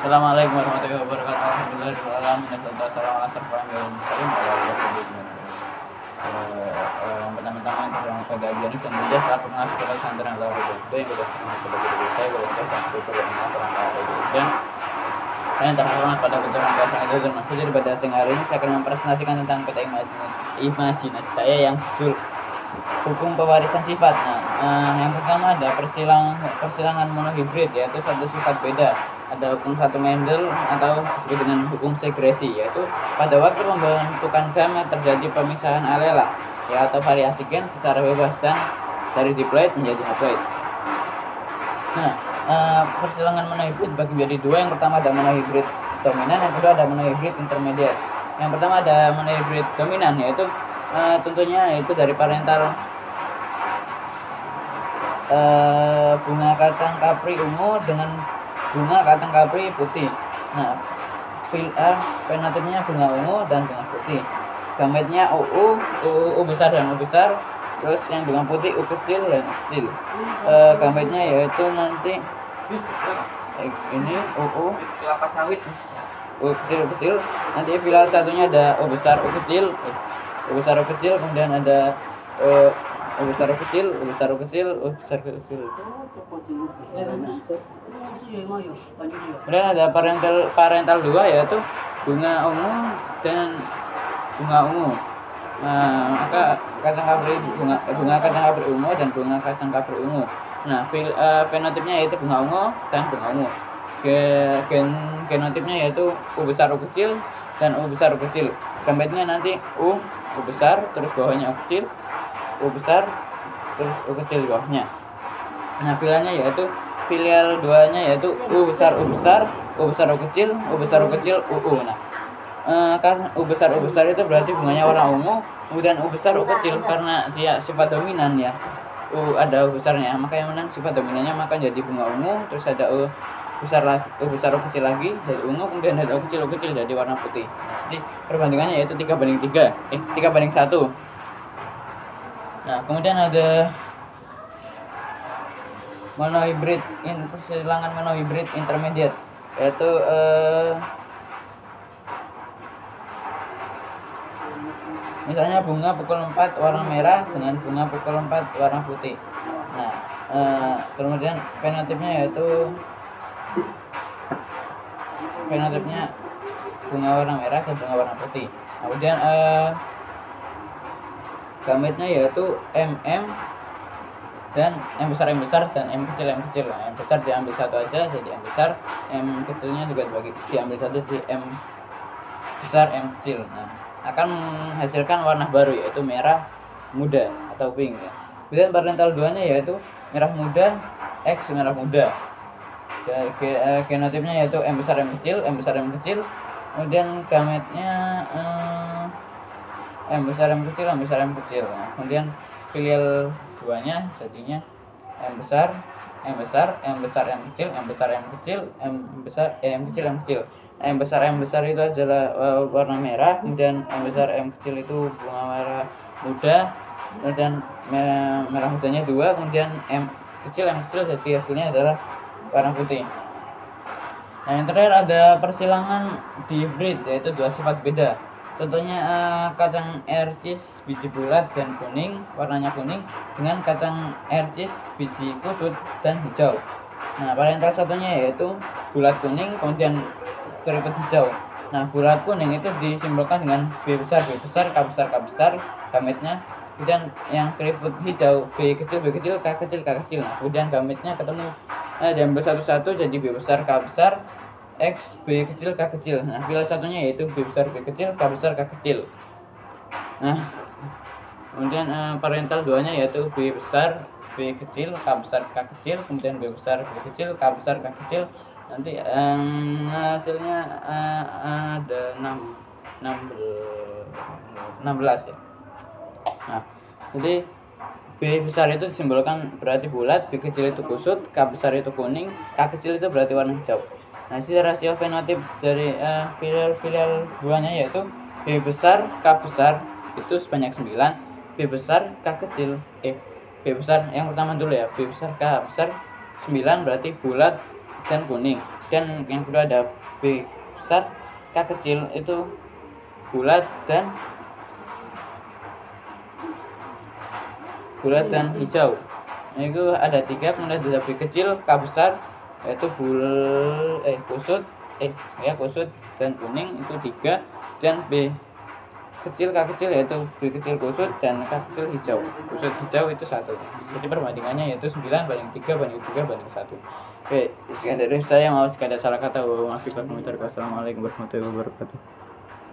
Assalamualaikum warahmatullahi wabarakatuh. Alhamdulillah yang pertama-tama yang pada abian itu saja saat pengasuh pada pesantren Allah dan sudah saya dan saya terhormat pada keterangan yang ada dan maksudnya pada siang hari ini saya akan mempresentasikan tentang peta imajinasi saya yang judul hukum pewarisan sifat. Yang pertama ada persilangan monohibrid, yaitu satu sifat beda. Ada hukum satu Mendel atau disebut dengan hukum segresi, yaitu pada waktu pembentukan gamet terjadi pemisahan alela ya atau variasi gen secara bebas dan dari diploid menjadi haploid. Persilangan monohibrid bagi menjadi dua. Yang pertama ada monohibrid dominan, yang kedua ada monohibrid intermediate. Yang pertama ada monohibrid dominan, yaitu tentunya itu dari parental bunga kacang kapri ungu dengan bunga kacang kapri putih. Fenotipnya bunga ungu dan bunga putih. Gametnya U besar dan U besar. Terus yang bunga putih U kecil dan U kecil. Gametnya yaitu nanti ini U kelapa sawit. U kecil. Nanti filal satunya ada U besar U kecil. U besar U kecil, kemudian ada U besar U kecil, U besar U kecil, U besar U kecil. Kemudian ada parental 2, yaitu bunga ungu dan bunga ungu. Maka kacang kapri bunga kacang kapri ungu dan bunga kacang kapri ungu. Fenotipnya yaitu bunga ungu dan bunga ungu. Genotipnya yaitu U besar U kecil dan U besar U kecil. Gametnya nanti U besar, terus bawahnya U kecil, U besar, terus U kecil bawahnya. Filialnya yaitu filial 2-nya yaitu U besar U besar, U besar U kecil, U besar U kecil, UU. Karena U besar itu berarti bunganya warna ungu, kemudian U besar U kecil karena dia sifat dominan ya. Ada U besarnya, maka yang menang sifat dominannya maka jadi bunga ungu, terus ada U besar U kecil lagi jadi ungu, kemudian ada U kecil jadi warna putih. Jadi perbandingannya yaitu 3:1. Kemudian ada persilangan monohibrid intermediate, yaitu misalnya bunga pukul 4 warna merah dengan bunga pukul 4 warna putih. Kemudian fenotipnya yaitu bunga warna merah dan bunga warna putih. Kemudian gametnya yaitu MM dan M besar dan M kecil. M besar diambil satu aja jadi M besar, M kecilnya juga diambil satu jadi M besar M kecil. Akan menghasilkan warna baru yaitu merah muda atau pink ya. Kemudian parental 2-nya yaitu merah muda X merah muda. Genotipnya yaitu M besar M kecil. Kemudian gametnya M besar M kecil. Kemudian filial 2-nya jadinya M besar M kecil. M besar itu adalah warna merah, kemudian M besar M kecil itu bunga merah muda, dan merah mudanya 2, kemudian M kecil jadi hasilnya adalah warna putih. Yang terakhir ada persilangan dihibrid, yaitu dua sifat beda. Contohnya kacang air cheese biji bulat dan kuning, warnanya kuning, dengan kacang air cheese biji kusut dan hijau. Parental satunya yaitu bulat kuning kemudian keriput hijau. Bulat kuning itu disimbolkan dengan B besar, K besar gametnya. Kemudian yang keriput hijau B kecil, K kecil. Kemudian gametnya ketemu diambil satu-satu jadi B besar, K besar, X B kecil, K kecil. Filial satunya yaitu B besar, B kecil, K besar, K kecil. Kemudian parental 2-nya yaitu B besar, B kecil, K besar, K kecil, kemudian B besar, B kecil, K besar, K kecil. Nanti hasilnya ada 16 ya. Jadi B besar itu disimbolkan berarti bulat, B kecil itu kusut, K besar itu kuning, K kecil itu berarti warna hijau. Si rasio fenotip dari filial 2-nya yaitu B besar, K besar itu sebanyak 9, B besar, K kecil, B besar yang pertama dulu ya, B besar, K besar 9 berarti bulat, dan kuning. Dan yang kedua ada B besar, K kecil itu bulat dan hijau. Itu ada 3, kemudian ada B kecil, K besar yaitu kusut dan kuning itu 3, dan B kecil, K kecil yaitu B kecil kusut dan K kecil hijau. Kusut hijau itu 1. Jadi perbandingannya yaitu 9:3:3:1. Oke, sekian dari saya. Jika ada salah kata, wassalamualaikum warahmatullahi wabarakatuh.